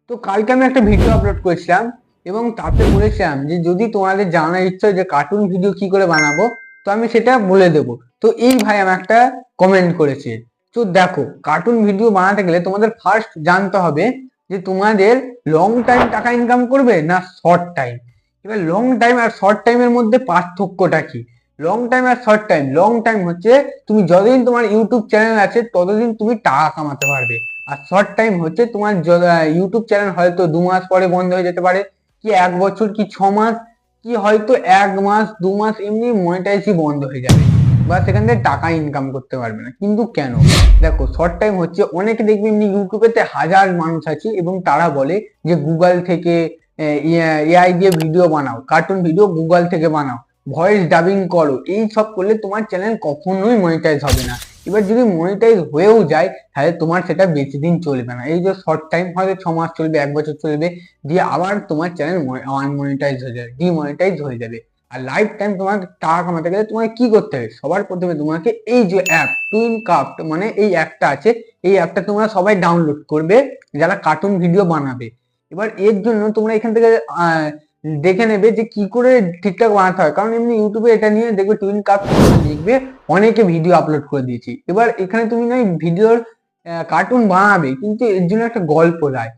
তো কালকে আমি একটা ভিডিও আপলোড করেছিলাম এবং তাতে বলেছিলাম যে যদি তোমাদের জানার ইচ্ছা যে কার্টুন ভিডিও কি করে বানাবো, তো আমি সেটা বলে দেবো। তো এই ভাই আমার একটা কমেন্ট করেছে। তো দেখো, কার্টুন ভিডিও বানাতে গেলে তোমাদের ফার্স্ট জানতে হবে যে তোমাদের লং টাইম টাকা ইনকাম করবে না শর্ট টাইম। এবার লং টাইম আর শর্ট টাইমের মধ্যে পার্থক্যটা কি? লং টাইম আর শর্ট টাইম, লং টাইম হচ্ছে তুমি যতদিন তোমার ইউটিউব চ্যানেল আছে ততদিন তুমি টাকা কামাতে পারবে। আর শর্ট টাইম হচ্ছে তোমার ইউটিউব চ্যানেল হয়তো 2 মাস পরে বন্ধ হয়ে যেতে পারে, কি 1 বছর, কি 6 মাস, কি হয়তো 1 মাস 2 মাস এমনি মনিটাইজই বন্ধ হয়ে যাবে, বা সেখান থেকে টাকা ইনকাম করতে পারবে না। কিন্তু কেন? দেখো, শর্ট টাইম হচ্ছে অনেকে দেখবে এমনি ইউটিউবেতে হাজার মানুষ আছে এবং তারা বলে যে গুগল থেকে এআই দিয়ে ভিডিও বানাও, কার্টুন ভিডিও গুগল থেকে বানাও, ভয়েস ডাবিং করো। এই সব করলে তোমার চ্যানেল কখনোই মনিটাইজ হবে না। এবার যদি মনিটাইজ হয়েও যায় তাহলে তোমার সেটা বেশি দিন চলবে না। এই যে শর্ট টাইম হয়তো 6 মাস চলবে, 1 বছর চলবে, দিয়ে আবার তোমার চ্যানেল আনমনিটাইজ হয়ে যাবে, ডিমনিটাইজ হয়ে যাবে। আর লাইফ টাইম তোমার টাকা কামাতে গেলে তোমাকে কি করতে হবে? সবার প্রথমে তোমাকে এই যে অ্যাপ টুইন ক্রাফট মানে এই অ্যাপটা আছে, এই অ্যাপটা তোমরা সবাই ডাউনলোড করবে যারা কার্টুন ভিডিও বানাবে। এবার এর জন্য তোমরা এখান থেকে দেখে নেবে যে কি করে ঠিকঠাক বানাতে হয়, কারণ এমনি ইউটিউবে এটা নিয়ে দেখবে টুইন ক্রাফট লিখবে, অনেকে ভিডিও আপলোড করে দিয়েছি। এবার এখানে তুমি নয় ভিডিওর কার্টুন বানাবে, কিন্তু এর জন্য একটা গল্প দেয়।